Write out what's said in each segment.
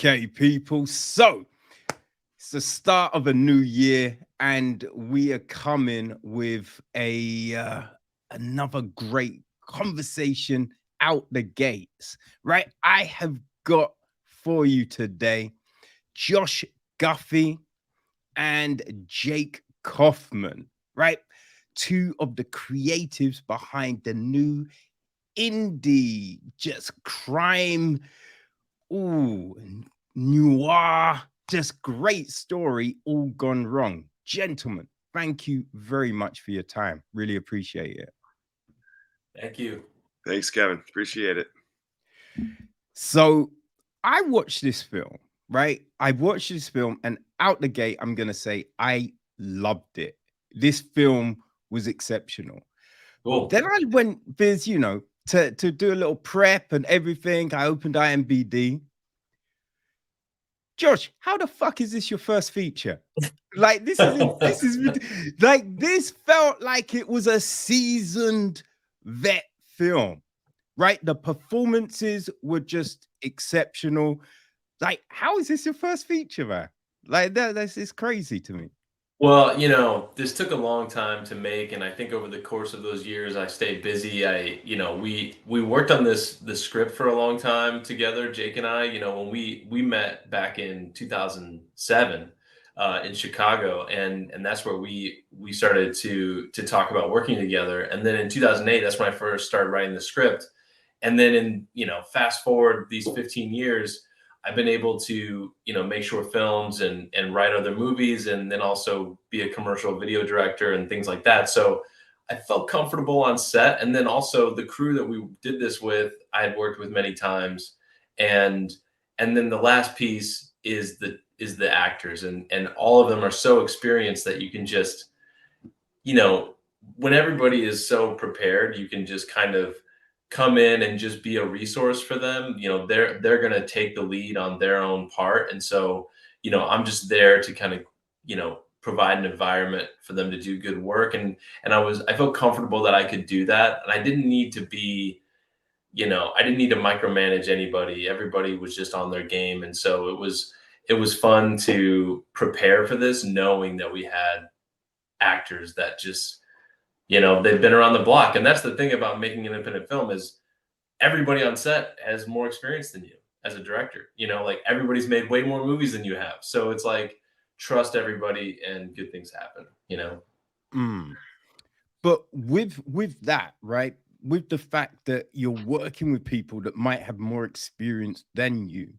Okay, people. So it's the start of a new year, and we are coming with a another great conversation out the gates. Right, I have got for you today Josh Guffey and Jake Kaufman. Right, two of the creatives behind the new indie just crime. Ooh, noir, just great story, all gone wrong. Gentlemen, thank you very much for your time. Really appreciate it. Thank you. Thanks, Kevin. Appreciate it. So, I watched this film, right? I watched this film, and out the gate, I'm going to say I loved it. This film was exceptional. Cool. Then I went, there's, to do a little prep and everything. I opened IMDb. Josh, how the fuck is this your first feature? Like this felt like it was a seasoned vet film, right? The performances were just exceptional. Like, how is this your first feature, man? Like that's it's crazy to me. Well, this took a long time to make, and I think over the course of those years, I stayed busy. We worked on this script for a long time together, Jake and I. When we met back in 2007 in Chicago, and that's where we started to talk about working together. And then in 2008, that's when I first started writing the script. And then fast forward these 15 years. I've been able to, make short films and write other movies, and then also be a commercial video director and things like that. So I felt comfortable on set. And then also the crew that we did this with, I had worked with many times. And then the last piece is the actors, and all of them are so experienced that you can just, when everybody is so prepared, you can just kind of come in and just be a resource for them. They're going to take the lead on their own part. And so, I'm just there to kind of, provide an environment for them to do good work. And I felt comfortable that I could do that. And I didn't need to be, I didn't need to micromanage anybody. Everybody was just on their game. And so it was fun to prepare for this, knowing that we had actors that just, they've been around the block. And that's the thing about making an independent film is everybody on set has more experience than you as a director. Like everybody's made way more movies than you have. So it's like, trust everybody and good things happen. Mm. But with that, right? With the fact that you're working with people that might have more experience than you,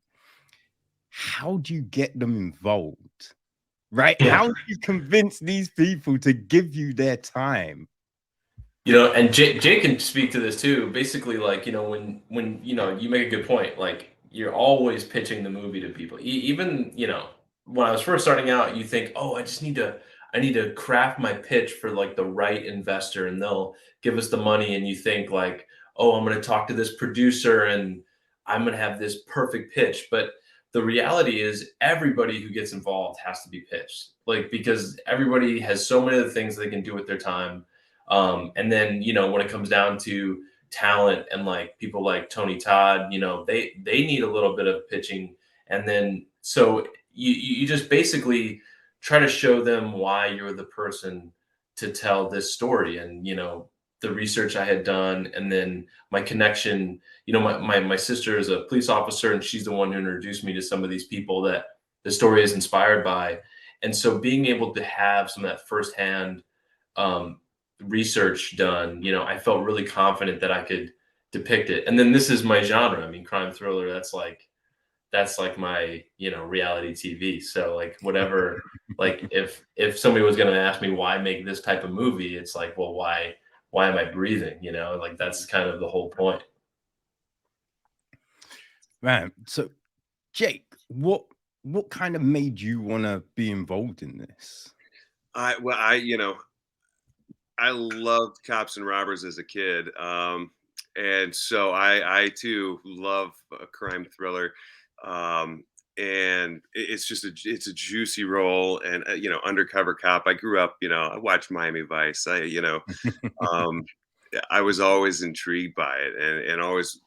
how do you get them involved? Right? Yeah. How do you convince these people to give you their time? And Jake can speak to this too. Basically, like, when you make a good point, like you're always pitching the movie to people. Even, when I was first starting out, you think, oh, I need to craft my pitch for like the right investor, and they'll give us the money. And you think like, oh, I'm going to talk to this producer and I'm going to have this perfect pitch. But the reality is everybody who gets involved has to be pitched, like, because everybody has so many other things they can do with their time. And then, when it comes down to talent and like people like Tony Todd, they need a little bit of pitching. And then, so you just basically try to show them why you're the person to tell this story. And, the research I had done, and then my connection, my sister is a police officer, and she's the one who introduced me to some of these people that the story is inspired by. And so being able to have some of that firsthand, um, research done, I felt really confident that I could depict it. And then this is my genre. I mean, crime thriller, that's like my, reality TV. So like whatever, like if somebody was going to ask me why make this type of movie, it's like, well, why am I breathing? Like that's kind of the whole point. Man, so Jake, what kind of made you want to be involved in this? I loved Cops and Robbers as a kid, and so I too love a crime thriller, and it's a juicy role, and undercover cop. I grew up, I watched Miami Vice. Um, I was always intrigued by it, and always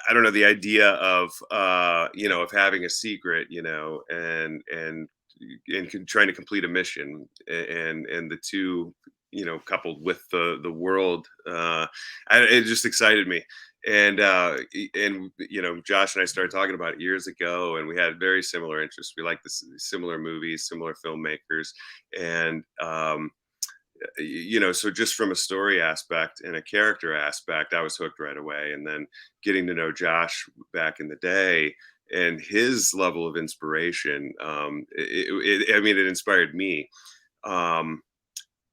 I don't know, the idea of of having a secret, and trying to complete a mission, and the two, coupled with the world, it just excited me. And Josh and I started talking about it years ago, and we had very similar interests. We like this similar movies, similar filmmakers, and so just from a story aspect and a character aspect, I was hooked right away. And then getting to know Josh back in the day and his level of inspiration, it inspired me. um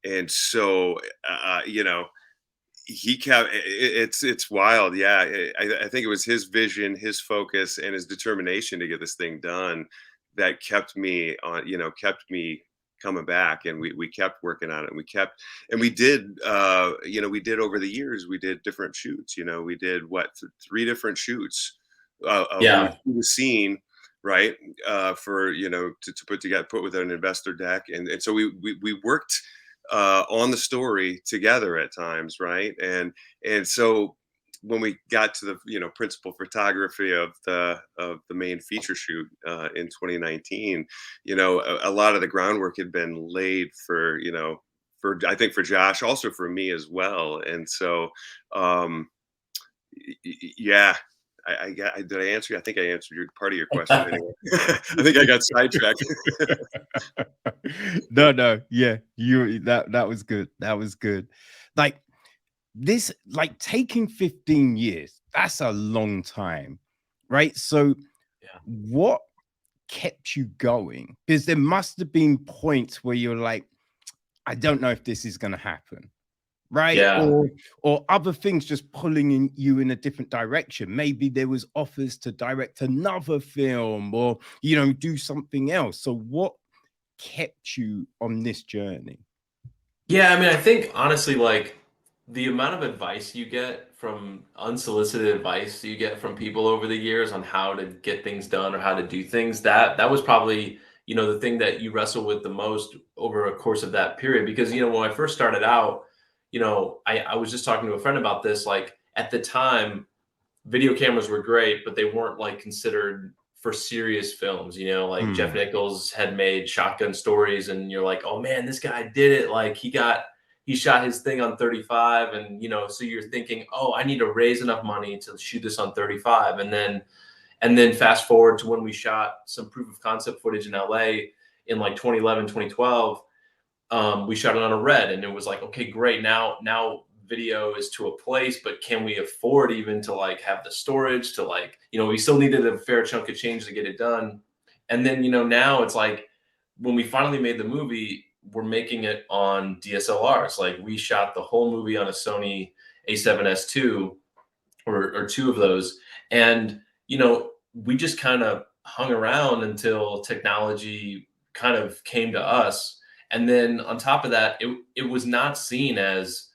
and so he kept it's wild. Yeah, I think it was his vision, his focus, and his determination to get this thing done that kept me on, kept me coming back. And we kept working on it, and we did, we did over the years, we did different shoots. We did three different shoots, when we Yeah. shoot a scene, right, for, to put with an investor deck. And so we worked on the story together at times, right? And so when we got to the, principal photography of the main feature shoot, in 2019, a lot of the groundwork had been laid for, for, I think, for Josh, also for me as well. And so um yeah, did I answer you? I think I answered your part of your question anyway. I think I got sidetracked. No, yeah, that was good. That was good. Like this, like taking 15 years, that's a long time, right? So Yeah. what kept you going? Because there must have been points where you're like, I don't know if this is going to happen, right? Yeah. Or other things just pulling you in a different direction. Maybe there was offers to direct another film, or do something else. So what kept you on this journey? Yeah, I mean, I think honestly, like the amount of advice you get from unsolicited advice you get from people over the years on how to get things done or how to do things, that was probably, the thing that you wrestle with the most over a course of that period. Because, when I first started out, I was just talking to a friend about this. Like at the time, video cameras were great, but they weren't like considered for serious films. Like Jeff Mm, Nichols had made Shotgun Stories, and you're like, oh man, this guy did it. Like he shot his thing on 35, and so you're thinking, oh, I need to raise enough money to shoot this on 35, and then fast forward to when we shot some proof of concept footage in LA in like 2011, 2012. We shot it on a red, and it was like, okay, great. Now video is to a place, but can we afford even to like have the storage to like, we still needed a fair chunk of change to get it done. And then, now it's like when we finally made the movie, we're making it on DSLRs. Like we shot the whole movie on a Sony A7S II, or two of those. And, we just kind of hung around until technology kind of came to us. And then on top of that, it was not seen as,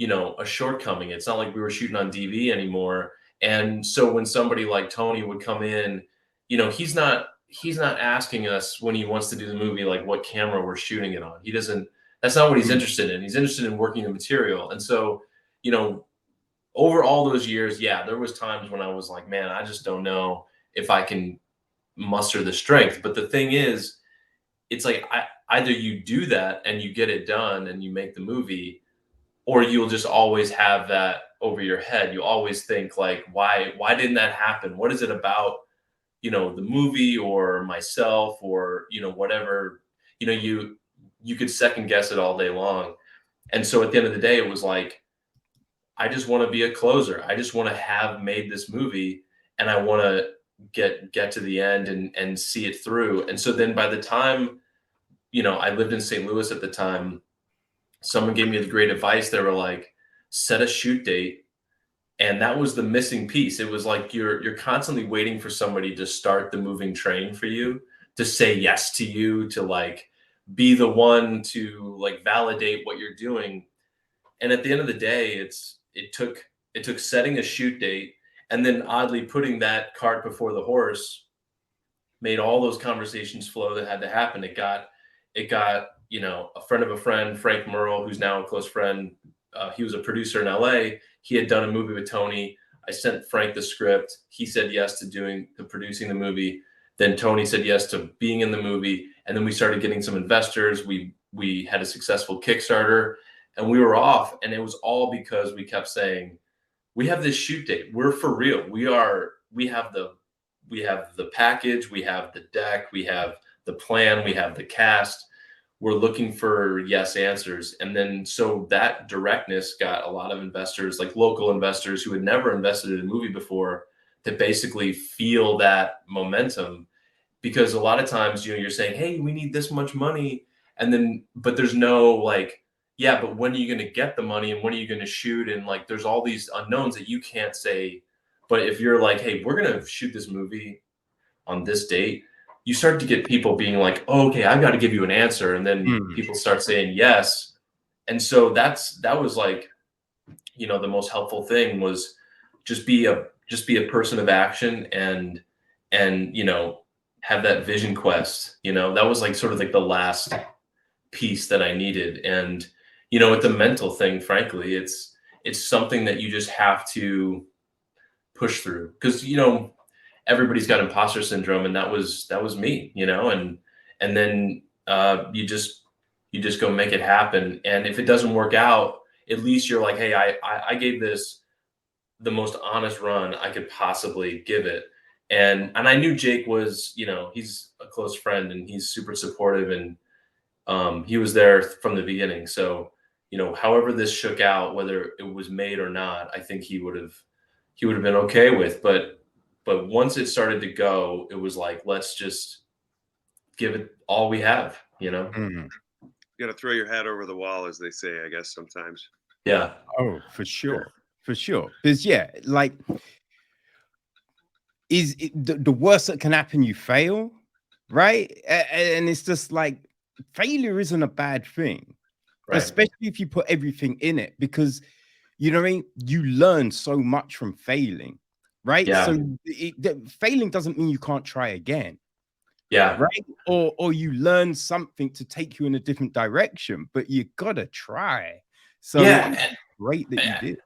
a shortcoming. It's not like we were shooting on DV anymore. And so when somebody like Tony would come in, he's not asking us when he wants to do the movie, like what camera we're shooting it on. He doesn't, that's not what he's mm, interested in. He's interested in working the material. And so, you know, over all those years, yeah, there was times when I was like, man, I just don't know if I can muster the strength. But the thing is, it's like either you do that and you get it done and you make the movie, or you'll just always have that over your head. You always think like, why didn't that happen? What is it about, the movie or myself or, whatever, you could second guess it all day long. And so at the end of the day, it was like, I just want to be a closer. I just want to have made this movie, and I want to get to the end and see it through. And so then by the time, I lived in St. Louis at the time, someone gave me the great advice. They were like, set a shoot date. And that was the missing piece. It was like you're constantly waiting for somebody to start the moving train for you, to say yes to you, to like be the one to like validate what you're doing. And at the end of the day, it took setting a shoot date, and then oddly putting that cart before the horse made all those conversations flow that had to happen. It got a friend of a friend, Frank Merle, who's now a close friend. He was a producer in LA. He had done a movie with Tony. I sent Frank the script. He said yes to producing the movie. Then Tony said yes to being in the movie. And then we started getting some investors. We had a successful Kickstarter, and we were off. And it was all because we kept saying, we have this shoot date. We're for real. We have the package, we have the deck, we have the plan, we have the cast. We're looking for yes answers. And then so that directness got a lot of investors, like local investors who had never invested in a movie before, to basically feel that momentum. Because a lot of times, you're saying, hey, we need this much money. And then, but there's no like, yeah, but when are you going to get the money and when are you going to shoot? And like, there's all these unknowns that you can't say. But if you're like, hey, we're going to shoot this movie on this date, you start to get people being like, oh, okay, I've got to give you an answer. And then people start saying yes. And so that was like, the most helpful thing was just be a person of action and have that vision quest. That was like sort of like the last piece that I needed. And, with the mental thing, frankly, it's something that you just have to push through because, everybody's got imposter syndrome, and that was me, and then you just go make it happen. And if it doesn't work out, at least you're like, hey, I gave this the most honest run I could possibly give it. And I knew Jake was, he's a close friend and he's super supportive, and he was there from the beginning. So, however this shook out, whether it was made or not, I think he would have been okay with. But once it started to go, it was like, let's just give it all we have, You got to throw your hat over the wall, as they say, I guess, sometimes. Yeah. Oh, for sure. For sure. Because, like, the worst that can happen, you fail, right? And it's just like, failure isn't a bad thing, right. Especially if you put everything in it, because, you know what I mean? You learn so much from failing. Right. Yeah. So failing doesn't mean you can't try again. Yeah. Right. Or you learn something to take you in a different direction, but you gotta try. So yeah, great that you did.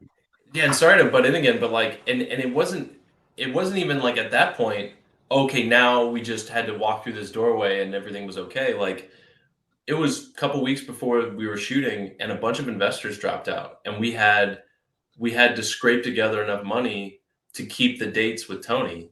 Yeah, and sorry to butt in again, but like, and it wasn't even like at that point, okay, now we just had to walk through this doorway and everything was okay. Like, it was a couple weeks before we were shooting, and a bunch of investors dropped out, and we had to scrape together enough money to keep the dates with Tony.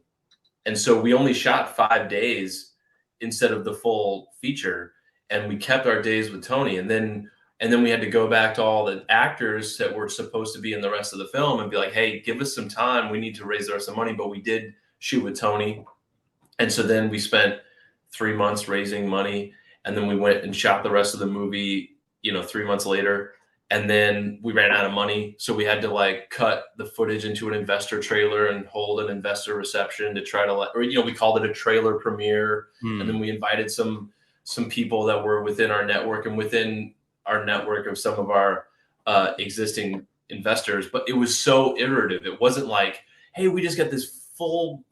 And so we only shot 5 days instead of the full feature, and we kept our days with Tony. And then we had to go back to all the actors that were supposed to be in the rest of the film and be like, hey, give us some time. We need to raise the rest of the money. But we did shoot with Tony. And so then we spent 3 months raising money. And then we went and shot the rest of the movie, 3 months later. And then we ran out of money. So we had to like cut the footage into an investor trailer and hold an investor reception to try to we called it a trailer premiere. And then we invited some people that were within our network and within our network of some of our existing investors. But it was so iterative. It wasn't like, hey, we just got this full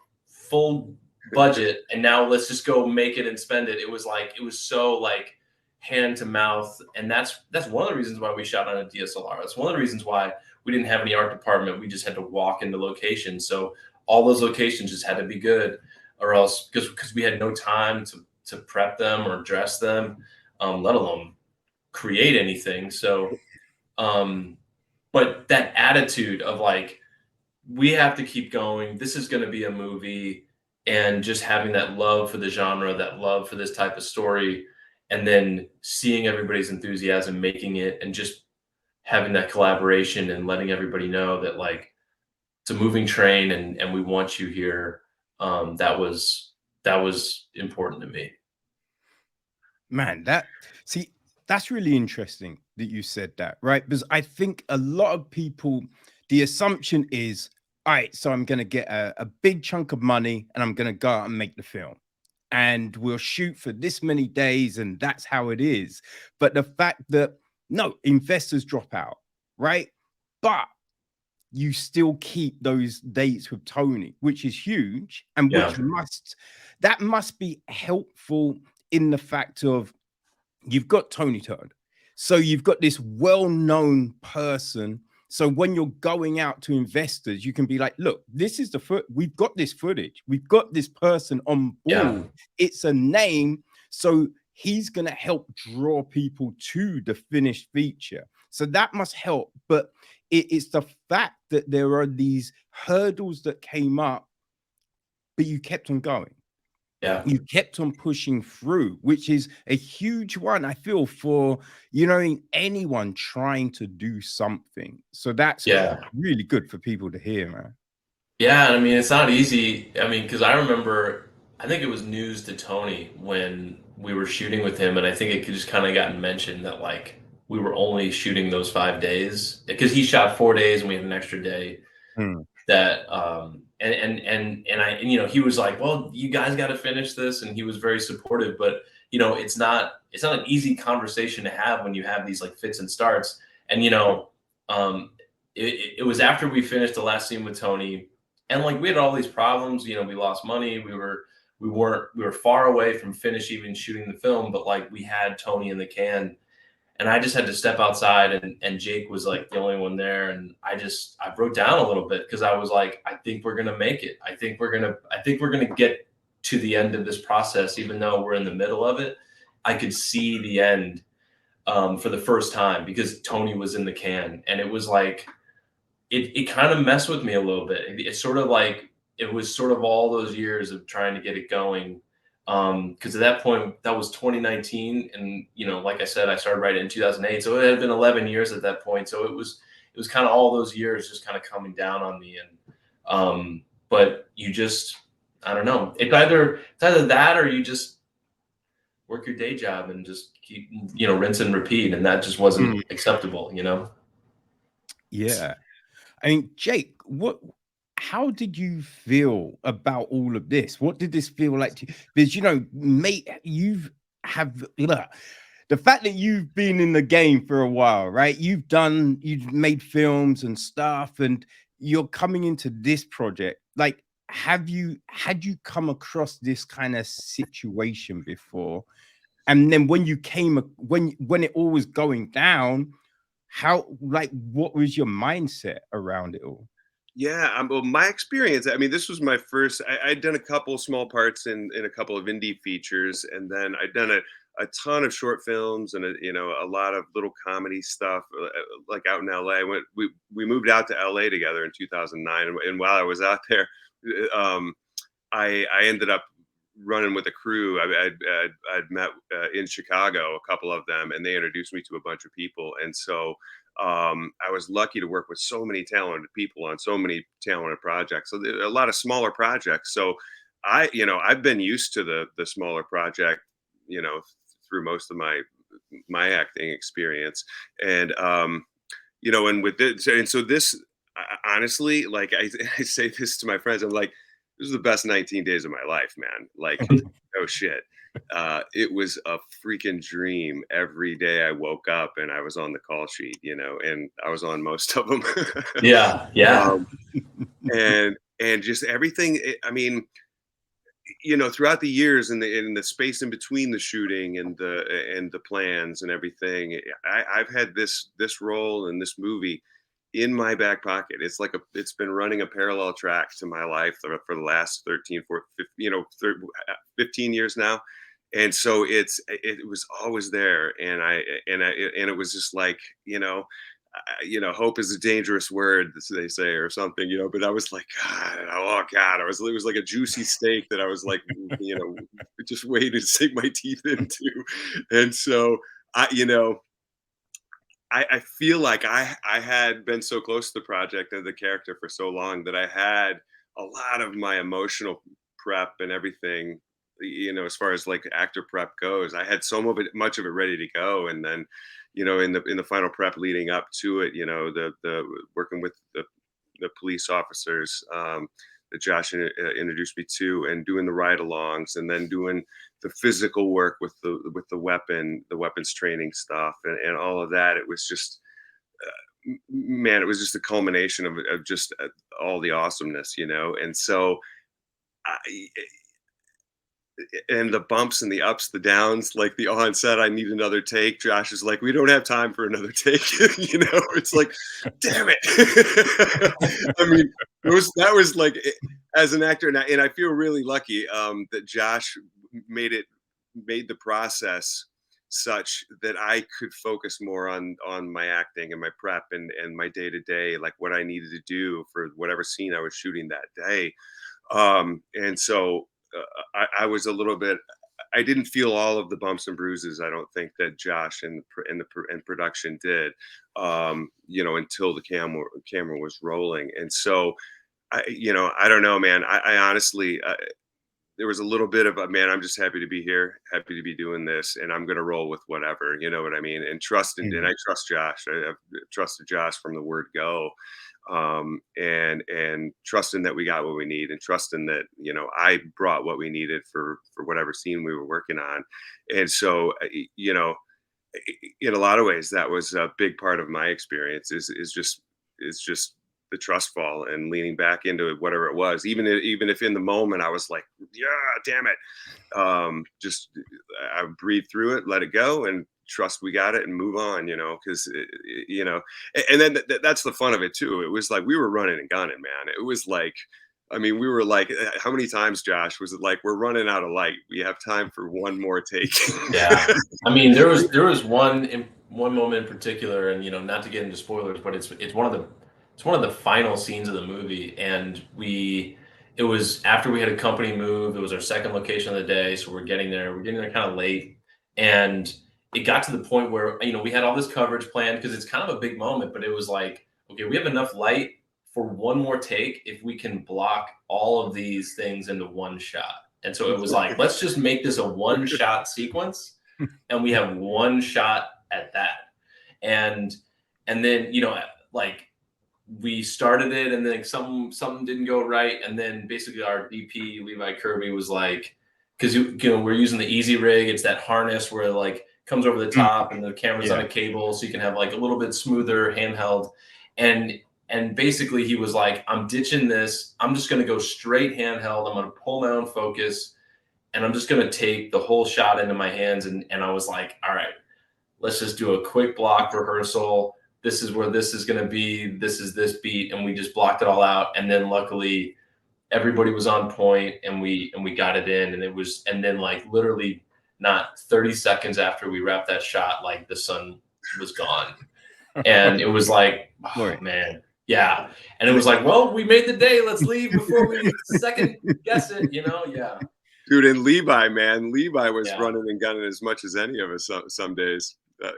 budget and now let's just go make it and spend it. It was so like hand to mouth. And that's one of the reasons why we shot on a DSLR. That's one of the reasons why we didn't have any art department. We just had to walk into locations. So all those locations just had to be good, or else because we had no time to prep them or dress them, let alone create anything. So but that attitude of like, we have to keep going, this is going to be a movie, and just having that love for the genre, that love for this type of story, and then seeing everybody's enthusiasm making it, and just having that collaboration and letting everybody know that like it's a moving train and we want you here. That was important to me. Man, that's really interesting that you said that, right? Because I think a lot of people, the assumption is, all right, so I'm going to get a big chunk of money and I'm going to go out and make the film. And we'll shoot for this many days and that's how it is. But the fact that, no, investors drop out, right? But you still keep those dates with Tony, which is huge. And which must be helpful in the fact of, you've got Tony Todd. So you've got this well-known person So when you're going out to investors, you can be like, look, this is we've got this footage, we've got this person on Yeah. board, it's a name. So he's going to help draw people to the finished feature. So that must help. But it's the fact that there are these hurdles that came up, but you kept on going. Yeah. You kept on pushing through, which is a huge one, I feel, for, anyone trying to do something. So that's really good for people to hear, man. Yeah, I mean, it's not easy. I mean, because I remember, I think it was news to Tony when we were shooting with him, and I think it just kind of gotten mentioned that like we were only shooting those 5 days because he shot 4 days and we had an extra day. That and he was like, well, you guys got to finish this, and he was very supportive. But it's not an easy conversation to have when you have these like fits and starts. And it was after we finished the last scene with Tony, and like we had all these problems. We lost money. We were far away from even shooting the film, but like we had Tony in the can. And I just had to step outside, and Jake was like the only one there. And I broke down a little bit because I was like, I think we're going to make it. I think we're going to get to the end of this process, even though we're in the middle of it. I could see the end for the first time because Tony was in the can. And it was like, it kind of messed with me a little bit. It's sort of like, it was sort of all those years of trying to get it going. Because at that point, that was 2019, and like I said, I started writing in 2008, so it had been 11 years at that point. So it was kind of all those years just kind of coming down on me, and but you just, I don't know, it's either that or you just work your day job and just keep rinse and repeat, and that just wasn't acceptable. Yeah. I mean, Jake, how did you feel about all of this? What did this feel like to you? Because, mate, the fact that you've been in the game for a while, right? You've made films and stuff, and you're coming into this project. Like, had you come across this kind of situation before? And then when it all was going down, what was your mindset around it all? Yeah, well, my experience, I mean, this was my first, I'd done a couple small parts in a couple of indie features, and then I'd done a ton of short films and a lot of little comedy stuff, like out in LA. We moved out to LA together in 2009, and while I was out there, I ended up running with a crew. I'd met in Chicago, a couple of them, and they introduced me to a bunch of people. And so I was lucky to work with so many talented people on so many talented projects. So a lot of smaller projects. So I've been used to the smaller project, through most of my acting experience. And and with this, and so this, honestly, like I say this to my friends, I'm like, this is the best 19 days of my life, man. Like, oh shit. It was a freaking dream. Every day I woke up and I was on the call sheet, and I was on most of them. Yeah. And just everything. I mean, throughout the years and the space in between the shooting and the plans and everything, I've had this role in this movie in my back pocket. It's been running a parallel track to my life for the last 13, 14, 15 years now. And so it was always there. And it was just like, hope is a dangerous word, they say, or something, but I was like, God, oh God, it was like a juicy steak that I was like, just waiting to sink my teeth into. And so I feel like I had been so close to the project and the character for so long that I had a lot of my emotional prep and everything, as far as like actor prep goes. I had much of it ready to go. And then, in the final prep leading up to it, the working with the police officers, that Josh introduced me to, and doing the ride-alongs, and then doing the physical work with the weapons training stuff, and all of that. It was just, man, it was just a culmination of just all the awesomeness, And so, and the bumps and the ups, the downs, like the on set, I need another take. Josh is like, we don't have time for another take. It's like, damn it. I mean, that was like, as an actor, and I feel really lucky that Josh made the process such that I could focus more on my acting and my prep and my day to day, like what I needed to do for whatever scene I was shooting that day. And so I was a little bit. I didn't feel all of the bumps and bruises. I don't think that Josh and production did, until the camera was rolling. And so, I don't know, man. I honestly, there was a little bit of a, man, I'm just happy to be here, happy to be doing this, and I'm going to roll with whatever, you know what I mean? And and I trust Josh. I've trusted Josh from the word go, and trusting that we got what we need, and trusting that, I brought what we needed for whatever scene we were working on. And so, in a lot of ways, that was a big part of my experience. Is just the trust fall and leaning back into it, whatever it was, even if in the moment I was like, yeah, damn it. Just I breathe through it, let it go, and trust we got it, and move on, because, and then that's the fun of it too. It was like we were running and gunning, man. It was like, I mean, we were like, how many times, Josh, was it like, we're running out of light, we have time for one more take? Yeah. I mean, there was one moment in particular, and not to get into spoilers, but it's one of the final scenes of the movie, and it was after we had a company move. It was our second location of the day, so we're getting there kind of late, and it got to the point where we had all this coverage planned because it's kind of a big moment, but it was like, okay, we have enough light for one more take if we can block all of these things into one shot. And so it was like, let's just make this a one shot sequence, and we have one shot at that. And then like we started it, and then something didn't go right, and then basically our DP Levi Kirby was like, because we're using the easy rig. It's that harness where like comes over the top, and the camera's on a cable, so you can have like a little bit smoother handheld. And basically he was like, I'm ditching this. I'm just going to go straight handheld. I'm going to pull my own focus, and I'm just going to take the whole shot into my hands. And I was like, all right, let's just do a quick block rehearsal. This is where this is going to be. This is this beat. And we just blocked it all out. And then luckily everybody was on point, and we got it in. And then like literally not 30 seconds after we wrapped that shot, like the sun was gone. And it was like, oh man. Yeah. And it was like, well, we made the day. Let's leave before we second guess it, Yeah. Dude, and Levi, man, Levi was running and gunning as much as any of us some days.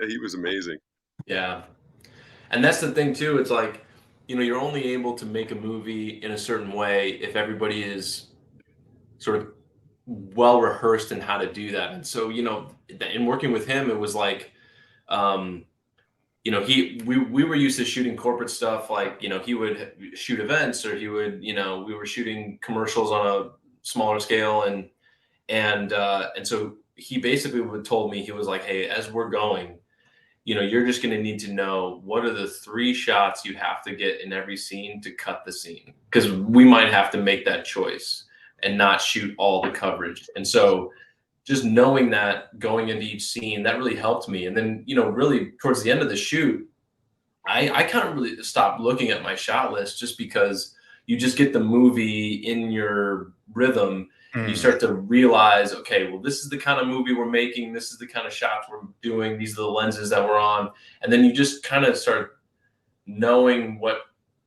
He was amazing. Yeah. And that's the thing too. It's like, you're only able to make a movie in a certain way if everybody is sort of well rehearsed in how to do that. And so, in working with him, it was like, we were used to shooting corporate stuff. Like, he would shoot events, or he would, we were shooting commercials on a smaller scale. And so he basically told me, he was like, hey, as we're going, you're just going to need to know what are the 3 shots you have to get in every scene to cut the scene. Because we might have to make that choice and not shoot all the coverage. And so just knowing that going into each scene, that really helped me. And then, really towards the end of the shoot, I kind of really stopped looking at my shot list, just because you just get the movie in your rhythm. And you start to realize, okay, well, this is the kind of movie we're making. This is the kind of shots we're doing. These are the lenses that we're on. And then you just kind of start knowing what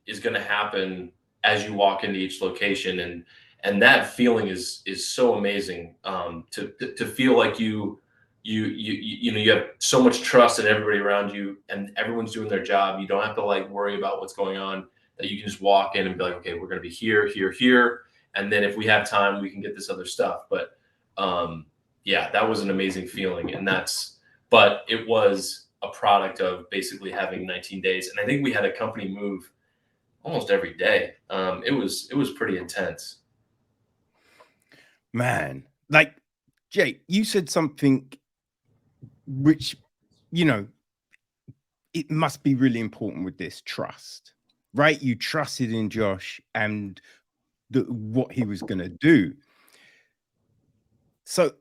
is going to happen as you walk into each location. And that feeling is so amazing, to feel like you have so much trust in everybody around you, and everyone's doing their job. You don't have to like worry about what's going on, that you can just walk in and be like, okay, we're going to be here, here, here. And then if we have time, we can get this other stuff. But that was an amazing feeling. But it was a product of basically having 19 days. And I think we had a company move almost every day. It was pretty intense. Man, like, Jake, you said something which, it must be really important with this trust, right? You trusted in Josh and what he was going to do. So,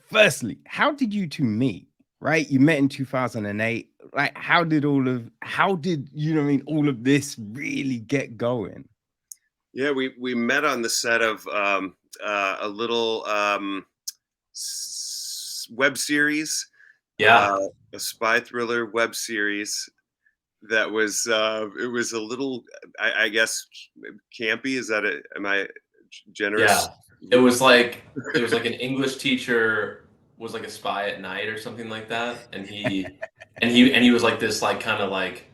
firstly, how did you two meet? Right, you met in 2008. Like, how did you know what I mean? All of this really get going. Yeah, we met on the set of a little web series, Yeah. a spy thriller web series that was it was a little, I guess, campy. Is that it? Am I generous? Yeah. It was like an English teacher was like a spy at night or something like that. And he was like this like kind of like,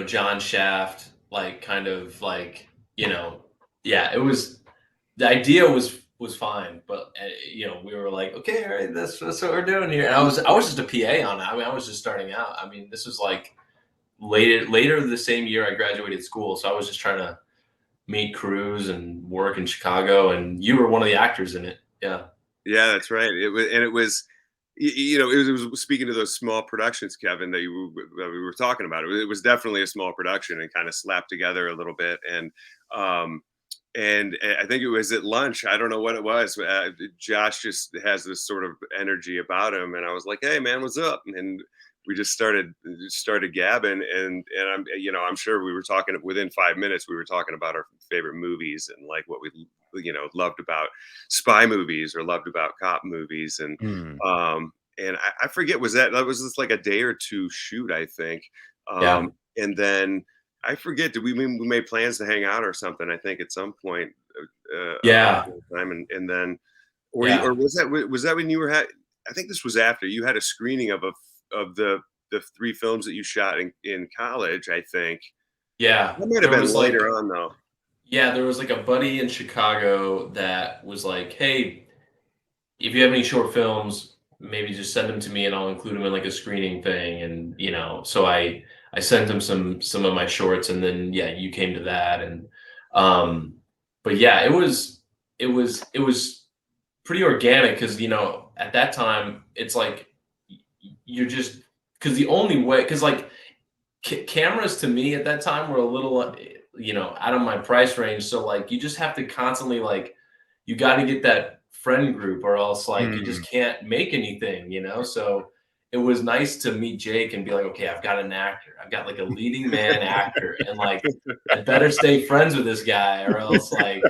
John Shaft, like kind of like, yeah, it was the idea was fine, but we were like, okay, all right, that's what we're doing here. And I was just a PA on it. I mean, I was just starting out. I mean, this was like later the same year I graduated school, so I was just trying to meet crews and work in Chicago, and you were one of the actors in it. Yeah. Yeah, that's right. It was, it was speaking to those small productions, Kevin, that we were talking about. It was definitely a small production and kind of slapped together a little bit. Um, and I think it was at lunch. I don't know what it was. Josh just has this sort of energy about him, and I was like, "Hey, man, what's up?" And we just started gabbing, and I'm sure we were talking within 5 minutes. We were talking about our favorite movies and like what we loved about spy movies or loved about cop movies, Hmm. and I forget, that was just like a day or two shoot, I think, Yeah. and then I forget, did we made plans to hang out or something? I think at some point around Yeah. that time, and then or Yeah. was that when you were I think this was after you had a screening of the three films that you shot in college. I think Yeah. that might have There been was later like on though. Yeah, there was like a buddy in Chicago that was like, "Hey, if you have any short films, maybe just send them to me and I'll include them in like a screening thing." And so I sent him some of my shorts, and then yeah, you came to that. And um but yeah, it was pretty organic because at that time it's like you're just because the only way because like cameras to me at that time were a little out of my price range, so like you just have to constantly like you got to get that friend group or else like you Hmm. just can't make anything. So it was nice to meet Jake and be like, okay, I've got an actor, I've got like a leading man actor, and like I better stay friends with this guy or else like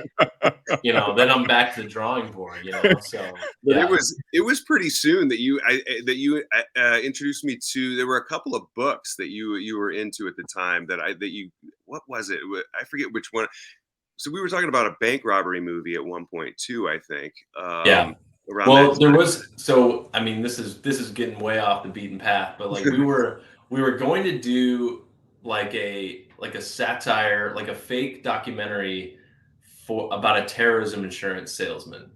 then I'm back to the drawing board. So But it yeah. was pretty soon that you introduced me to. There were a couple of books that you were into at the time what was it? I forget which one. So we were talking about a bank robbery movie at one point too, I think, Yeah. around that Well, there time. was I mean, this is getting way off the beaten path, but like we were going to do like a satire, like a fake documentary for about a terrorism insurance salesman.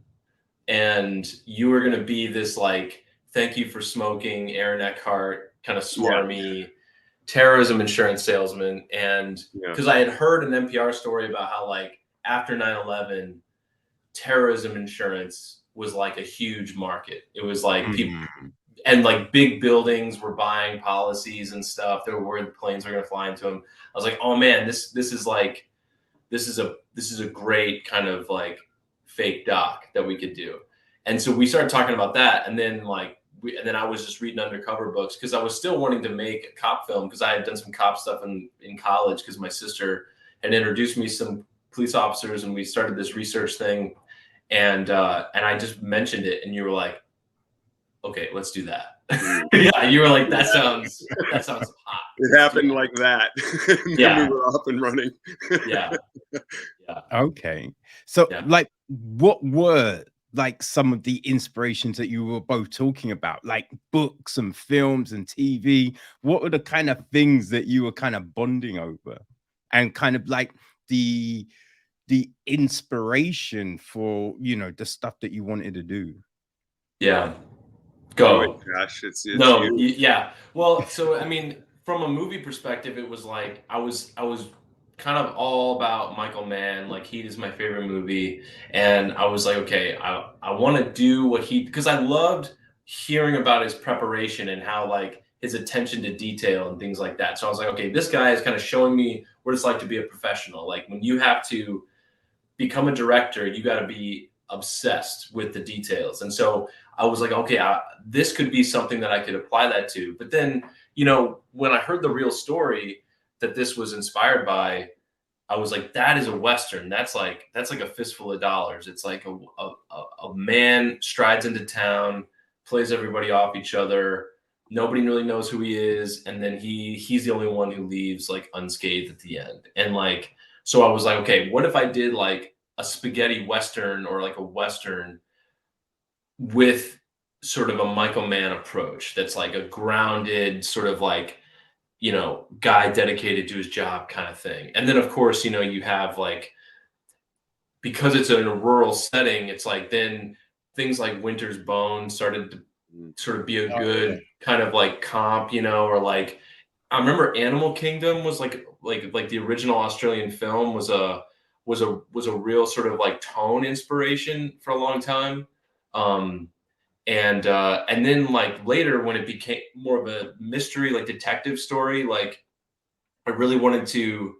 And you were gonna be this like thank you for smoking, Aaron Eckhart, kind of Yeah, smarmy terrorism insurance salesman. And yeah, because I had heard an NPR story about how like after 9/11 terrorism insurance was like a huge market. It was like people Hmm. and like big buildings were buying policies and stuff. They were worried the planes were going to fly into them. I was like, oh man, this is like this is a great kind of like fake doc that we could do. And so we started talking about that, and then and then I was just reading undercover books because I was still wanting to make a cop film because I had done some cop stuff in college because my sister had introduced me some police officers, and we started this research thing. And I just mentioned it, and you were like, "Okay, let's do that." mm. Yeah, you were like, "That sounds hot. It Let's do happened that." like that, and then we Yeah, were off and running. yeah, yeah, Okay. So, yeah, like, what were like some of the inspirations that you were both talking about, like books and films and TV? What were the kind of things that you were kind of bonding over, and kind of like the the inspiration for the stuff that you wanted to do? yeah. Do it, Go. Josh. It's No, you. yeah. Well, so I mean, from a movie perspective, it was like I was kind of all about Michael Mann. Like Heat is my favorite movie, and I was like, okay, I want to do what he because I loved hearing about his preparation and how like his attention to detail and things like that. So I was like, okay, this guy is kind of showing me what it's like to be a professional. Like when you have to become a director, you got to be obsessed with the details. And so I was like, okay, this could be something that I could apply that to. But then, you know, when I heard the real story that this was inspired by, I was like, that is a Western. That's like a fistful of dollars. It's like a man strides into town, plays everybody off each other. Nobody really knows who he is, and then he's the only one who leaves like unscathed at the end. And like, so I was like, okay, what if I did like a spaghetti Western or like a Western with sort of a Michael Mann approach that's like a grounded sort of like, you know, guy dedicated to his job kind of thing. And then of course, you know, you have like, because it's in a rural setting, it's like then things like Winter's Bone started to sort of be a good kind of like comp, you know, or like I remember Animal Kingdom was like the original Australian film was a real sort of like tone inspiration for a long time. Um and then like later when it became more of a mystery, like detective story, like I really wanted to,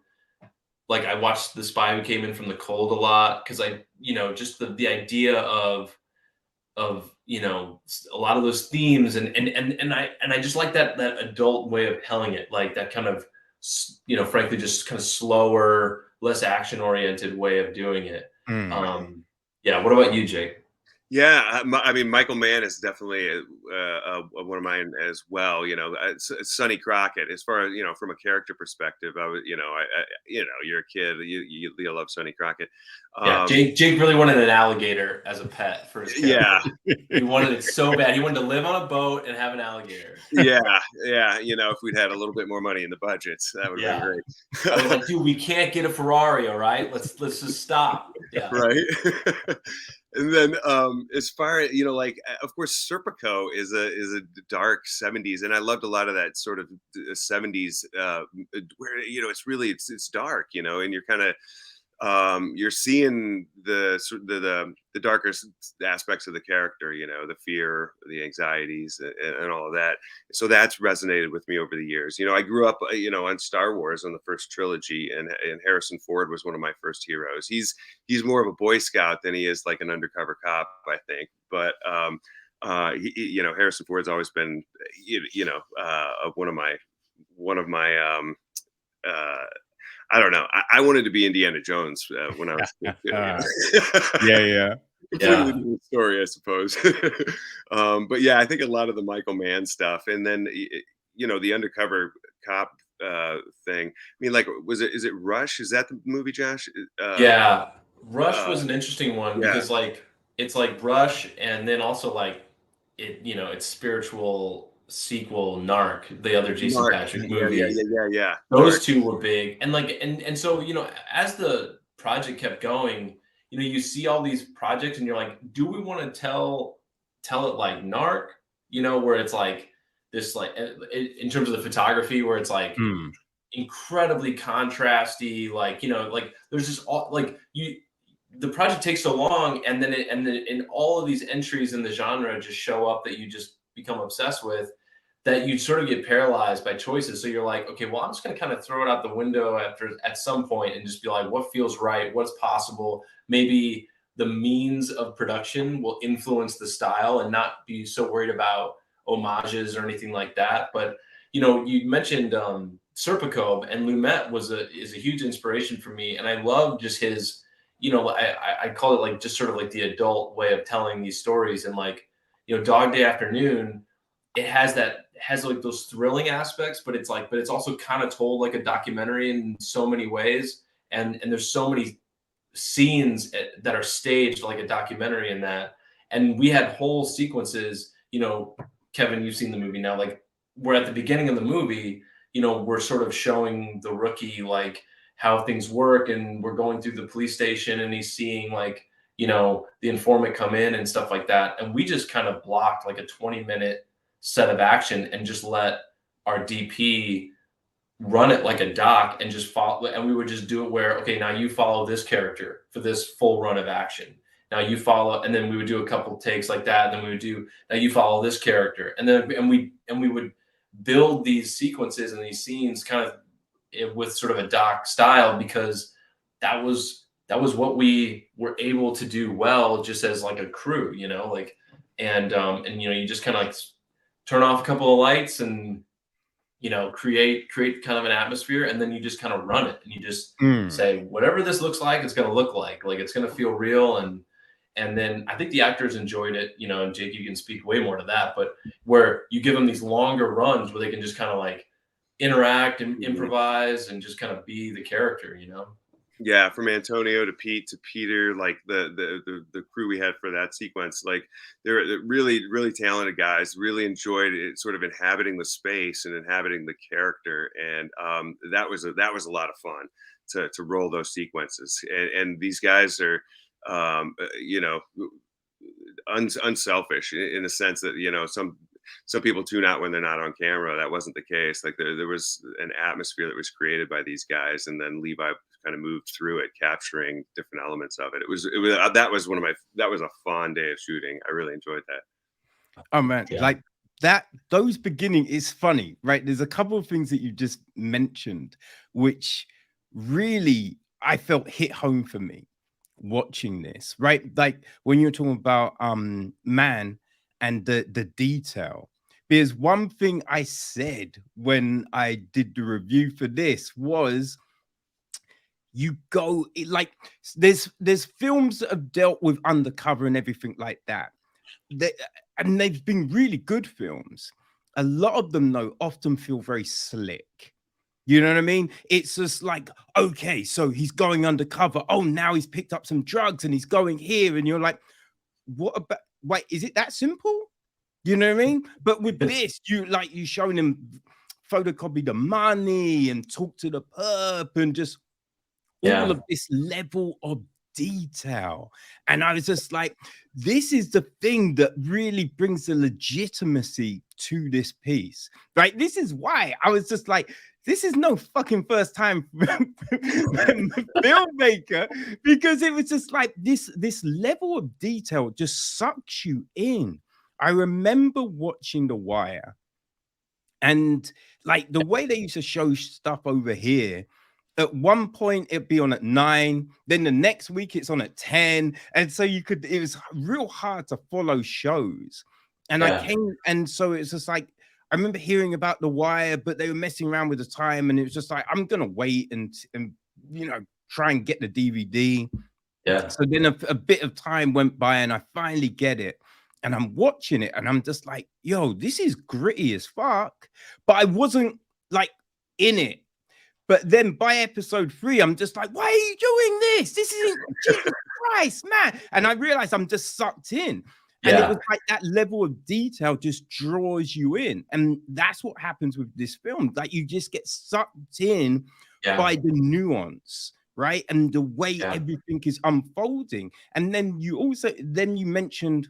like I watched The Spy Who Came in from the Cold a lot because I, you know, just the idea of you know a lot of those themes and I just like that adult way of telling it, like that kind of, you know, frankly just kind of slower, less action oriented way of doing it. Yeah, what about you, Jake? Yeah, I mean, Michael Mann is definitely one of mine as well. You know, Sonny Crockett. As far as, you know, from a character perspective, I was, you know, you know, you're a kid, you love Sonny Crockett. Yeah, Jake really wanted an alligator as a pet for his character. Yeah, He wanted it so bad. He wanted to live on a boat and have an alligator. yeah. You know, if we'd had a little bit more money in the budgets, that would have been great. I was like, dude, we can't get a Ferrari, all right? Let's just stop. Yeah. Right. And then as far as, you know, like of course Serpico is a dark 70s, and I loved a lot of that sort of 70s where, you know, it's dark, you know, and you're kind of you're seeing the darker aspects of the character, you know, the fear, the anxieties, and all of that. So that's resonated with me over the years. You know, I grew up, you know, on Star Wars, on the first trilogy, and Harrison Ford was one of my first heroes. He's more of a Boy Scout than he is like an undercover cop, I think. But you know, Harrison Ford's always been, you know, one of my I don't know. I wanted to be Indiana Jones when I was a kid. You know? Yeah. Completely different story, I suppose. But yeah, I think a lot of the Michael Mann stuff, and then, you know, the undercover cop thing. I mean, like, is it Rush? Is that the movie, Josh? Yeah, Rush was an interesting one yeah. because like it's like Rush, and then also like it, you know, its spiritual sequel, Narc, the other Jason Mark. Patrick movie. Yeah. Those Mark. two were big, and like and so, you know, as the project kept going, you know, you see all these projects, and you're like, do we want to tell it like Narc, you know, where it's like this like in terms of the photography, where it's like incredibly contrasty, like, you know, like there's just all like the project takes so long, and then in all of these entries in the genre just show up that you just become obsessed with, that you sort of get paralyzed by choices. So you're like, okay, well, I'm just going to kind of throw it out the window at some point and just be like, what feels right, what's possible. Maybe the means of production will influence the style and not be so worried about homages or anything like that. But, you know, you mentioned Serpico, and Lumet is a huge inspiration for me. And I love just his, you know, I call it like just sort of like the adult way of telling these stories. And like, you know, Dog Day Afternoon, it has like those thrilling aspects, but it's also kind of told like a documentary in so many ways. And there's so many scenes that are staged like a documentary in that. And we had whole sequences, you know, Kevin, you've seen the movie now, like we're at the beginning of the movie, you know, we're sort of showing the rookie like how things work, and we're going through the police station, and he's seeing like, you know, the informant come in and stuff like that. And we just kind of blocked like a 20-minute set of action and just let our DP run it like a doc and just follow. And we would just do it where, okay, now you follow this character for this full run of action. Now you follow, and then we would do a couple takes like that. And then we would do, now you follow this character. And then, we would build these sequences and these scenes kind of with sort of a doc style, because that was that was what we were able to do well, just as like a crew, you know, like, and you know, you just kind of like turn off a couple of lights and, you know, create kind of an atmosphere, and then you just kind of run it, and you just Mm. say whatever this looks like, it's going to look like it's going to feel real. And then I think the actors enjoyed it, you know, and Jake, you can speak way more to that, but where you give them these longer runs where they can just kind of like interact and Mhm. improvise and just kind of be the character, you know. Yeah, from Antonio to Pete to Peter, like the crew we had for that sequence, like they're really talented guys. Really enjoyed it, sort of inhabiting the space and inhabiting the character, and that was a lot of fun to roll those sequences. And these guys are, you know, unselfish in the sense that, you know, some people tune out when they're not on camera. That wasn't the case. Like there was an atmosphere that was created by these guys, and then Levi kind of moved through it, capturing different elements of it. It was that was that was a fun day of shooting. I really enjoyed that. Oh man, Yeah. like that, those beginning is funny, right? There's a couple of things that you just mentioned, which really I felt hit home for me watching this, right? Like when you're talking about man and the detail. There's one thing I said when I did the review for this was you go like there's films that have dealt with undercover and everything like that they, and they've been really good films. A lot of them, though, often feel very slick. You know what I mean? It's just like, okay, so he's going undercover. Oh, now he's picked up some drugs and he's going here. And you're like, what about, wait, is it that simple? You know what I mean? But with this, you showing him photocopy the money and talk to the perp and just all Yeah. of this level of detail. And I was just like, this is the thing that really brings the legitimacy to this piece, right? This is why I was just like, this is no fucking first time filmmaker, because it was just like this level of detail just sucks you in. I remember watching The Wire, and like the way they used to show stuff over here, at one point it'd be on at 9, then the next week it's on at 10. And so it was real hard to follow shows. And Yeah. and so it's just like, I remember hearing about The Wire, but they were messing around with the time, and it was just like, I'm gonna wait and you know, try and get the DVD. Yeah. So then a bit of time went by and I finally get it. And I'm watching it and I'm just like, yo, this is gritty as fuck. But I wasn't like in it. But then by episode 3, I'm just like, why are you doing this? This isn't Jesus Christ, man. And I realized I'm just sucked in. And it was Yeah. like that level of detail just draws you in. And that's what happens with this film. Like you just get sucked in Yeah. by the nuance, right? And the way Yeah. everything is unfolding. And then you mentioned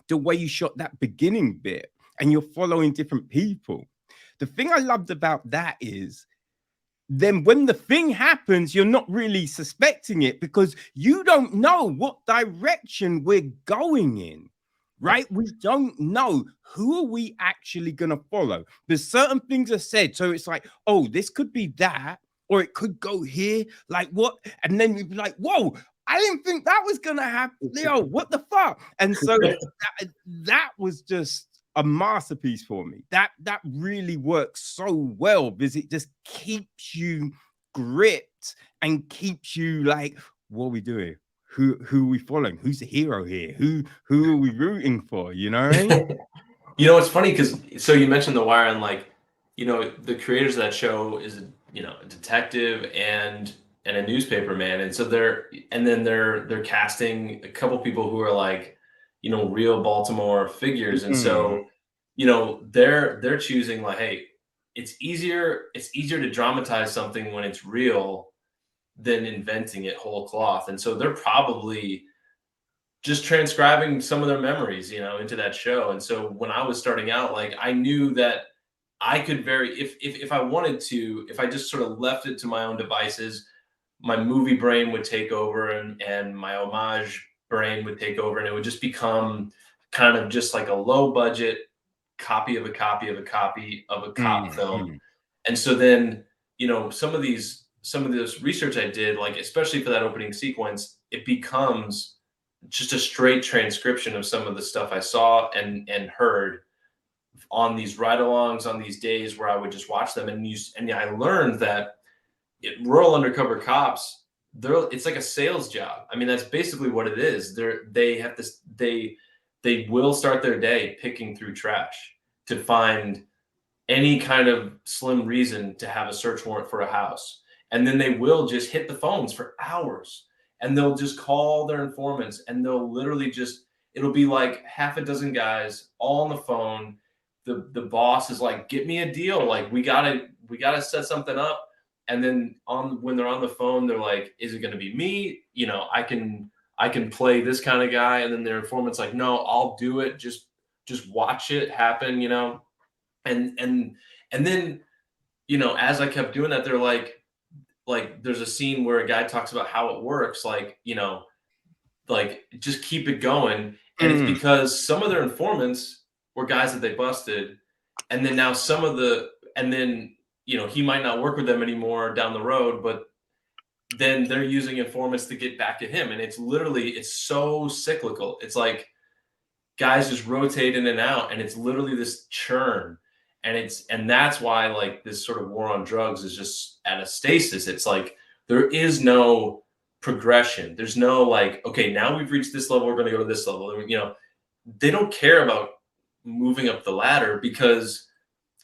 the way you shot that beginning bit and you're following different people. The thing I loved about that is then when the thing happens, you're not really suspecting it because you don't know what direction we're going in, right? We don't know who are we actually going to follow. There's certain things are said. So it's like, oh, this could be that, or it could go here. Like what? And then you'd be like, whoa, I didn't think that was going to happen. Yo, what the fuck? And so that was just a masterpiece for me. That really works so well because it just keeps you gripped and keeps you like, what are we doing? Who are we following? Who's the hero here? Who are we rooting for? You know what I mean? You know, it's funny because so you mentioned The Wire, and like, you know, the creators of that show is, you know, a detective and a newspaper man, and so they're casting a couple people who are like, you know, real Baltimore figures, and Mm, so, you know, they're choosing like, hey, it's easier to dramatize something when it's real than inventing it whole cloth, and so they're probably just transcribing some of their memories, you know, into that show. And so when I was starting out, like I knew that I could very if I wanted to, if I just sort of left it to my own devices, my movie brain would take over and my homage brain would take over and it would just become kind of just like a low budget copy of a cop film. mm. And so then, you know, some of these some of this research I did, like especially for that opening sequence, it becomes just a straight transcription of some of the stuff I saw and heard on these ride-alongs, on these days where I would just watch them and use. And I learned that rural undercover cops, it's like a sales job. I mean, that's basically what it is. They have this, they will start their day picking through trash to find any kind of slim reason to have a search warrant for a house. And then they will just hit the phones for hours, and they'll just call their informants, and they'll literally just, it'll be like half a dozen guys all on the phone. The boss is like, get me a deal. Like we gotta set something up. And then when they're on the phone, they're like, is it going to be me? You know, I can play this kind of guy. And then their informant's like, no, I'll do it. Just watch it happen, you know? And then, you know, as I kept doing that, they're like there's a scene where a guy talks about how it works, like, you know, like just keep it going. And it's because some of their informants were guys that they busted, and then now and then, you know, he might not work with them anymore down the road, but then they're using informants to get back at him. And it's so cyclical. It's like guys just rotate in and out, and it's literally this churn. And that's why like this sort of war on drugs is just at a stasis. It's like there is no progression. There's no like, okay, now we've reached this level, we're going to go to this level. You know, they don't care about moving up the ladder because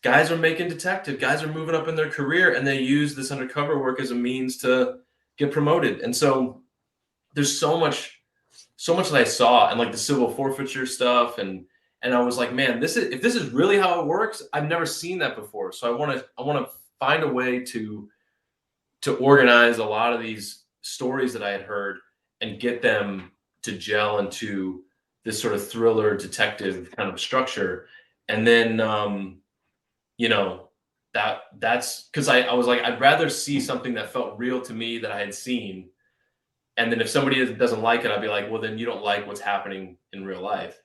guys are making detective, guys are moving up in their career, and they use this undercover work as a means to get promoted. And so there's so much that I saw, and like the civil forfeiture stuff, and I was like, man, if this is really how it works, I've never seen that before. So I want to find a way to organize a lot of these stories that I had heard and get them to gel into this sort of thriller detective kind of structure. And then you know, that's because I was like, I'd rather see something that felt real to me that I had seen. And then if somebody doesn't like it, I'd be like, well, then you don't like what's happening in real life.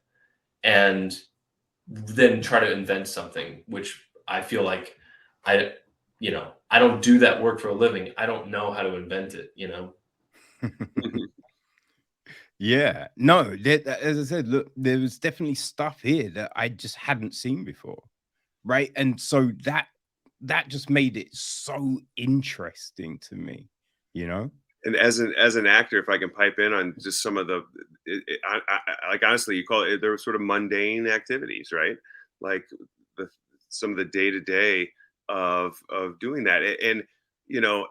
And then try to invent something, which I feel like I don't do that work for a living. I don't know how to invent it, you know? Yeah, no, as I said, look, there was definitely stuff here that I just hadn't seen before, right? And so that just made it so interesting to me, you know? And as an actor, if I can pipe in on just some of the, like honestly, you call it, there were sort of mundane activities, right? Like some of the day to day of doing that, and you know,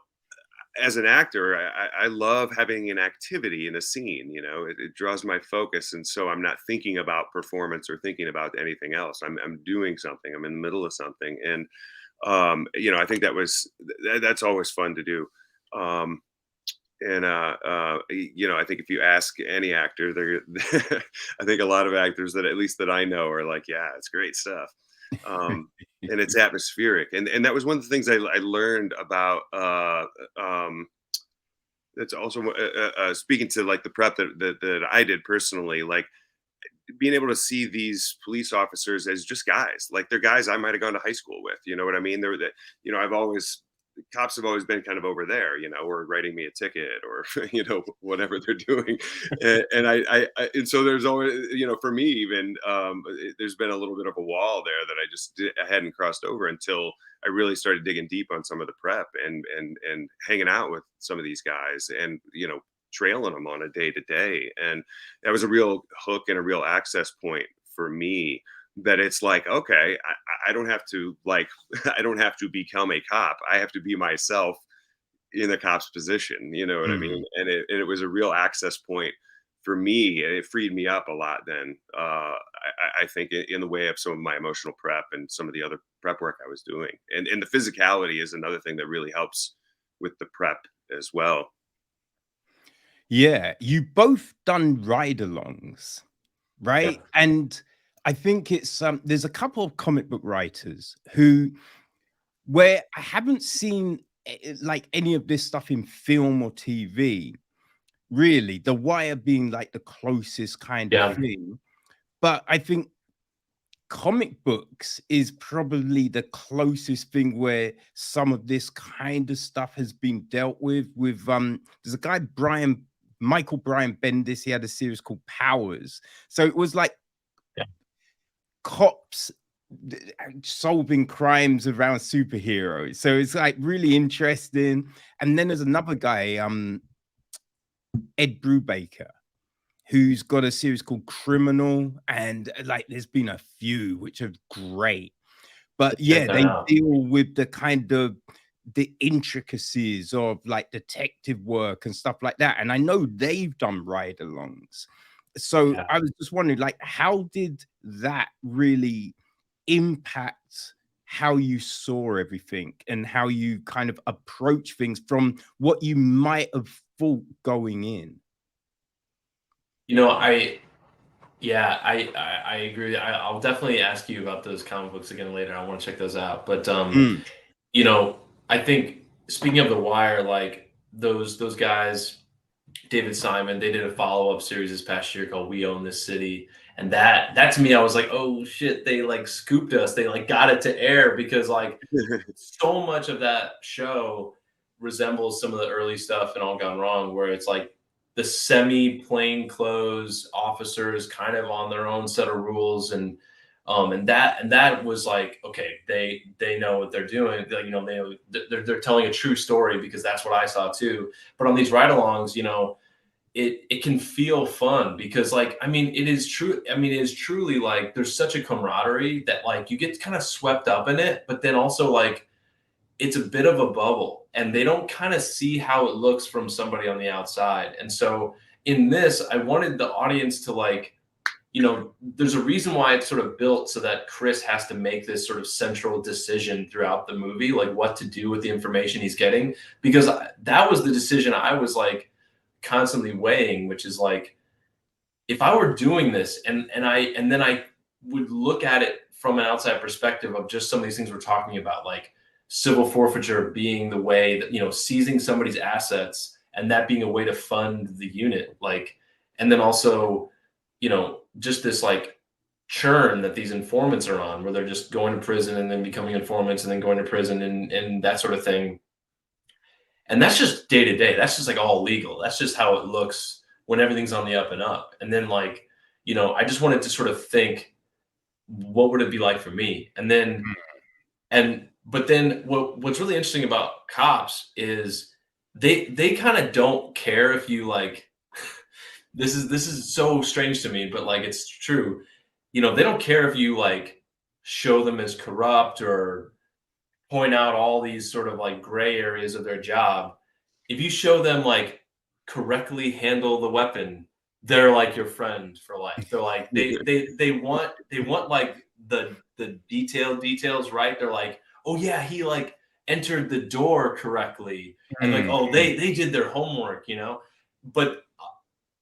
as an actor, I love having an activity in a scene. You know, it draws my focus, and so I'm not thinking about performance or thinking about anything else. I'm doing something. I'm in the middle of something, and you know, I think that's always fun to do. And you know, I think if you ask any actor, they're I think a lot of actors that at least that I know are like, yeah, it's great stuff. And it's atmospheric, and that was one of the things I learned about that's also speaking to like the prep that I did personally, like being able to see these police officers as just guys, like they're guys I might have gone to high school with, you know what I mean? They're that, you know, cops have always been kind of over there, you know, or writing me a ticket or, you know, whatever they're doing. And so there's always, you know, for me, even, there's been a little bit of a wall there that I hadn't crossed over until I really started digging deep on some of the prep and hanging out with some of these guys and, you know, trailing them on a day to day. And that was a real hook and a real access point for me, that it's like, okay, I don't have to like, I don't have to become a cop. I have to be myself in the cop's position. You know what I mean? And it was a real access point for me, and it freed me up a lot then. I think in the way of some of my emotional prep and some of the other prep work I was doing. And the physicality is another thing that really helps with the prep as well. Yeah, you both done ride-alongs, right? Yeah. And I think it's there's a couple of comic book writers where I haven't seen like any of this stuff in film or TV, really. The Wire being like the closest kind of thing. But I think comic books is probably the closest thing where some of this kind of stuff has been dealt with. There's a guy, Michael Brian Bendis. He had a series called Powers. So it was like cops solving crimes around superheroes. So it's like really interesting. And then there's another guy, Ed Brubaker, who's got a series called Criminal, and like there's been a few which are great. But yeah, they deal with the kind of the intricacies of like detective work and stuff like that. And I know they've done ride-alongs. So I was just wondering, like, how did that really impact how you saw everything and how you kind of approach things from what you might have thought going in? You know, I agree. I'll definitely ask you about those comic books again later. I want to check those out. But you know, I think speaking of The Wire, like those guys, David Simon, they did a follow-up series this past year called We Own This City. And that to me, I was like, oh shit, they like scooped us. They like got it to air because like so much of that show resembles some of the early stuff in All Gone Wrong, where it's like the semi-plain clothes officers kind of on their own set of rules, and that was like, okay, they know what they're doing. Like, you know, they're telling a true story, because that's what I saw too. But on these ride-alongs, you know, it can feel fun because, like, I mean, it is true. I mean, it is truly like there's such a camaraderie that like you get kind of swept up in it, but then also like it's a bit of a bubble and they don't kind of see how it looks from somebody on the outside. And so in this, I wanted the audience to like, you know, there's a reason why it's sort of built so that Chris has to make this sort of central decision throughout the movie, like what to do with the information he's getting, because that was the decision I was like constantly weighing, which is like, if I were doing this and then I would look at it from an outside perspective of just some of these things we're talking about, like civil forfeiture being the way that, you know, seizing somebody's assets and that being a way to fund the unit, like, and then also, you know, just this like churn that these informants are on, where they're just going to prison and then becoming informants and then going to prison and that sort of thing. And that's just day to day. That's just like all legal. That's just how it looks when everything's on the up and up. And then like, you know, I just wanted to sort of think, what would it be like for me? And then, but then what's really interesting about cops is they kind of don't care if you like, this is so strange to me, but like, it's true. You know, they don't care if you like show them as corrupt or point out all these sort of like gray areas of their job. If you show them like correctly handle the weapon, they're like your friend for life. They're like they want like the detailed details, right? They're like, oh yeah, he like entered the door correctly, and like, oh, they did their homework, you know. But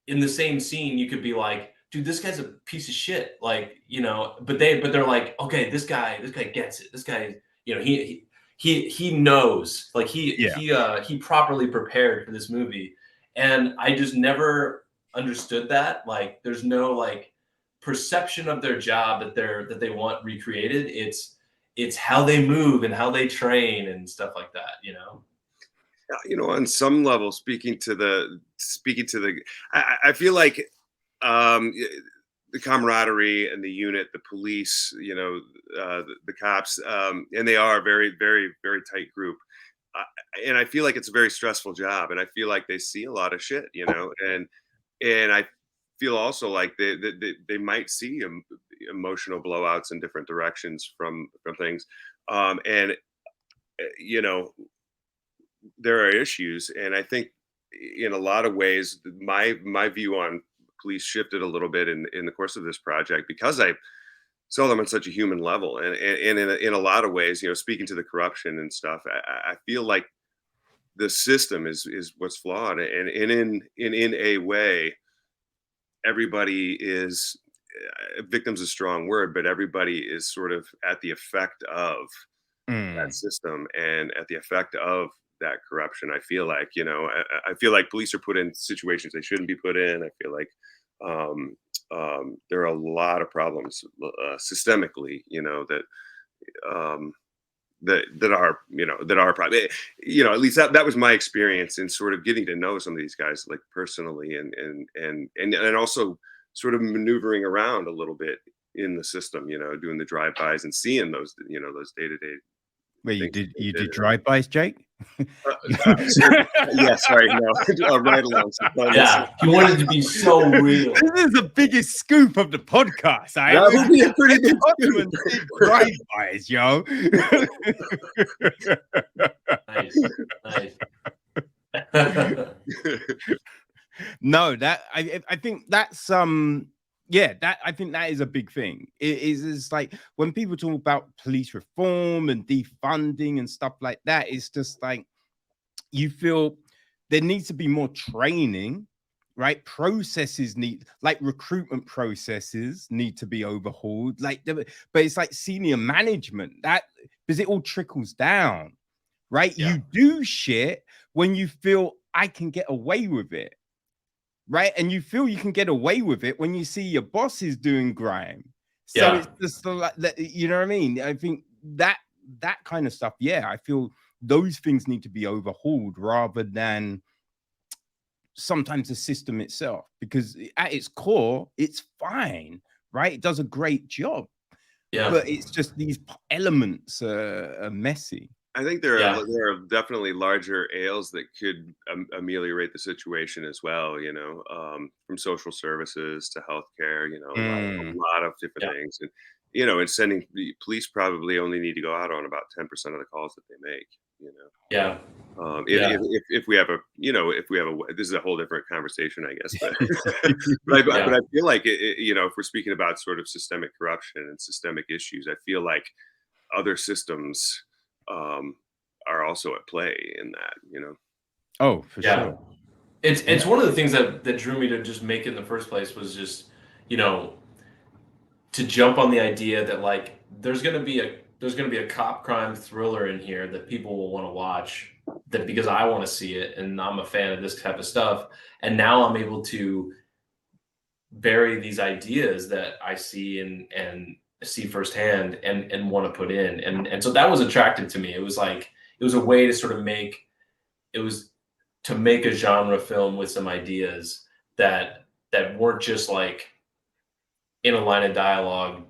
in the same scene, you could be like, dude, this guy's a piece of shit, like, you know. But they're like, okay, this guy gets it. This guy, you know, he knows, like he properly prepared for this movie. And I just never understood that. Like, there's no like perception of their job that they want recreated. It's how they move and how they train and stuff like that, you know. You know, on some level, I feel like um, the camaraderie and the unit, the police, you know, the cops, and they are a very, very, very tight group. And I feel like it's a very stressful job, and I feel like they see a lot of shit, you know, and I feel also like they might see emotional blowouts in different directions from things, and you know, there are issues, and I think in a lot of ways my view on police shifted a little bit in the course of this project, because I saw them on such a human level, and in a lot of ways, you know, speaking to the corruption and stuff, I feel like the system is what's flawed, and in a way, everybody is victim's a strong word, but everybody is sort of at the effect of that system and at the effect of that corruption. I feel like, you know, I feel like police are put in situations they shouldn't be put in. I feel like there are a lot of problems systemically, um, that are private. At least that was my experience in sort of getting to know some of these guys like personally, and also sort of maneuvering around a little bit in the system, doing the drive-bys and seeing those day-to-day Where things that they you did. did drive-bys, Jake? Yeah, sorry, no, right along. Yeah, he wanted to be so real. This is the biggest scoop of the podcast. That would be a pretty big Kaufman did drive-bys, yo. Nice. No, that I think that's yeah, that I think that is a big thing. It's like when people talk about police reform and defunding and stuff like that, it's just like you feel there needs to be more training, right? Processes need, like recruitment processes need to be overhauled. But it's like senior management that, because it all trickles down, right? Yeah. You do shit when you feel I can get away with it, right? And you feel you can get away with it when you see your bosses doing grime. So it's just like that, you know what I mean? I think that kind of stuff, yeah, I feel those things need to be overhauled rather than sometimes the system itself, because at its core, it's fine, right? It does a great job. Yeah. But it's just these elements are messy. I think there are definitely larger ails that could ameliorate the situation as well. From social services to healthcare. A lot of different things, and sending the police probably only need to go out on about 10% of the calls that they make. Yeah. If we have this is a whole different conversation, I guess, but but I feel like if we're speaking about sort of systemic corruption and systemic issues, I feel like other systems are also at play in that. Oh, for sure. It's one of the things that drew me to just make it in the first place was just, to jump on the idea that like there's gonna be a cop crime thriller in here that people will want to watch, that because I want to see it and I'm a fan of this type of stuff. And now I'm able to bury these ideas that I see and see firsthand and want to put in. And so that was attractive to me. It was like, it was a way to sort of make a genre film with some ideas that weren't just like in a line of dialogue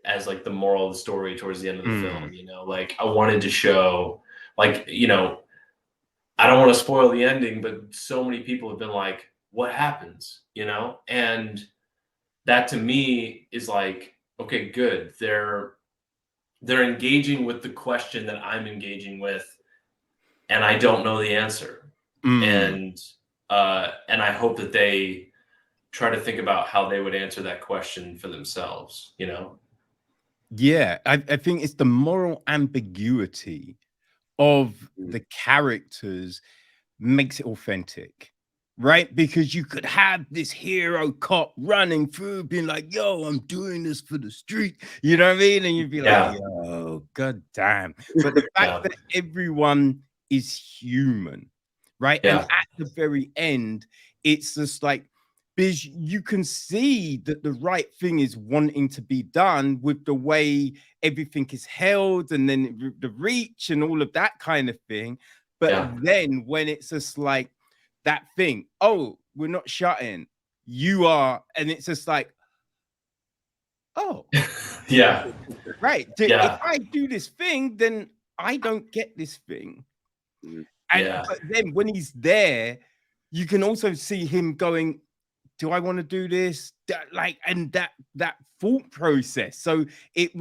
as like the moral of the story towards the end of the film. Like I wanted to show, like, I don't want to spoil the ending, but so many people have been like, what happens, and that to me is like, okay, good. They're engaging with the question that I'm engaging with, and I don't know the answer. And I hope that they try to think about how they would answer that question for themselves, Yeah, I think it's the moral ambiguity of the characters makes it authentic, right? Because you could have this hero cop running through being like, yo, I'm doing this for the street, you know what I mean? And you'd be like, yo, god damn. But the fact that everyone is human, right? And at the very end, it's just like, because you can see that the right thing is wanting to be done with the way everything is held and then the reach and all of that kind of thing. But then when it's just like that thing, oh, we're not shutting, you are, and it's just like, oh, right. If I do this thing, then I don't get this thing. And but then when he's there, you can also see him going, do I want to do this? And that thought process. So it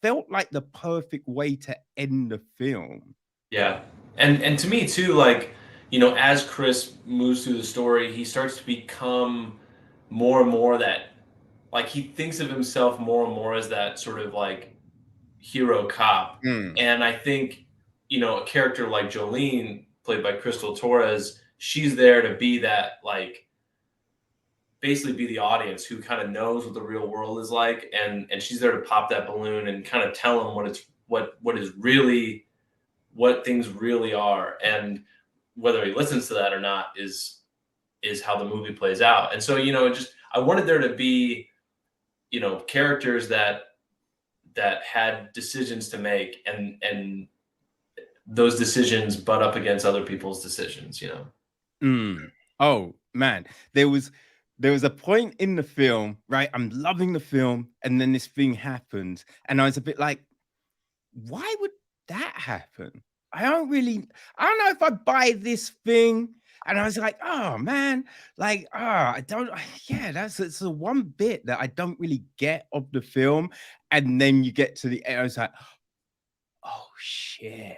felt like the perfect way to end the film. Yeah. And to me too, like, as Chris moves through the story, he starts to become more and more that, like, he thinks of himself more and more as that sort of like hero cop. And I think, a character like Jolene, played by Crystal Torres, she's there to be that, like, basically be the audience who kind of knows what the real world is like, and she's there to pop that balloon and kind of tell him what things really are, and whether he listens to that or not is how the movie plays out. And so, I wanted there to be, you know, characters that had decisions to make, and those decisions butt up against other people's decisions, you know. Oh man, there was a point in the film, right? I'm loving the film, and then this thing happens, and I was a bit like, why would that happen? I don't know if I buy this thing. And I was like, oh man, like, I don't, yeah, it's the one bit that I don't really get of the film. And then you get to the end, I was like, oh shit.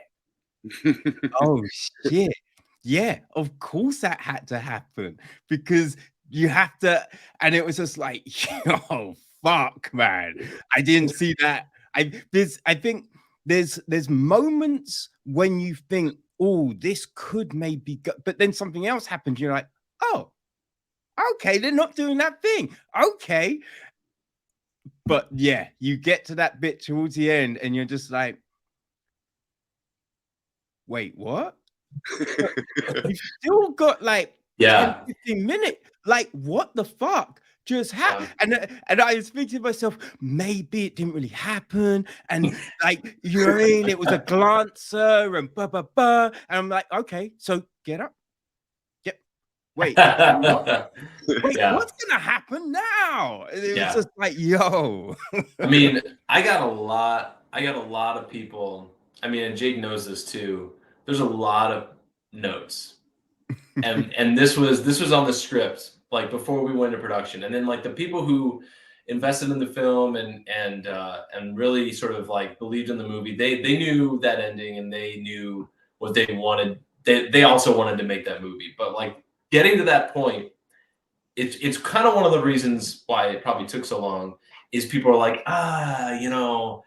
Oh shit. Yeah, of course that had to happen because you have to, and it was just like, oh fuck, man. I didn't see that. I think there's moments when you think, oh, this could maybe go, but then something else happens. You're like, oh, okay, they're not doing that thing. Okay. But yeah, you get to that bit towards the end, and you're just like, wait, what? You've still got like 10, Yeah. 15 minutes. Like, what the fuck just happened? And I was thinking to myself, maybe it didn't really happen. And like, you know what I mean? It was a glancer and blah, blah, blah. And I'm like, okay, so get up. Yep. Wait, what? Wait, Yeah. what's gonna happen now? And it was Yeah. just like, yo. I mean, I got a lot of people. I mean, and Jake knows this too. There's a lot of notes. And this was on the script, like before we went into production. And then like the people who invested in the film and really sort of like believed in the movie, they knew that ending, and they knew what they wanted. They also wanted to make that movie. But like getting to that point, it's kind of one of the reasons why it probably took so long, is people are like, you know,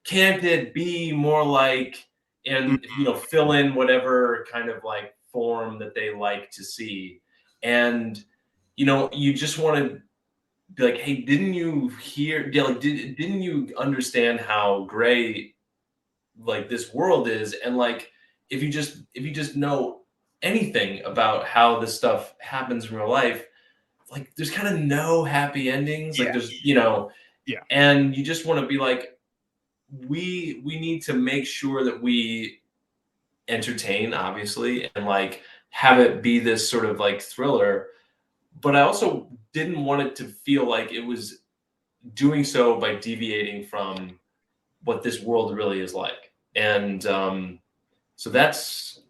can't it be more like, and you know, fill in whatever kind of like form that they like to see. And you know, you just want to be like, hey, didn't you hear, yeah, like didn't you understand how great like this world is? And like if you just know anything about how this stuff happens in real life, like there's kind of no happy endings. Like Yeah. there's, you know, Yeah. and you just want to be like, we need to make sure that we entertain, obviously, and like have it be this sort of like thriller. But I also didn't want it to feel like it was doing so by deviating from what this world really is like. And so that's,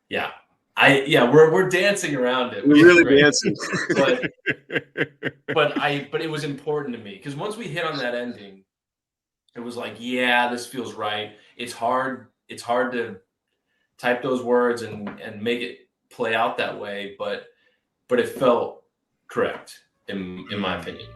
yeah. We're dancing around it. We're really dancing. But it was important to me because once we hit on that ending, it was like, yeah, this feels right. It's hard to type those words and make it play out that way, but it felt correct in my opinion.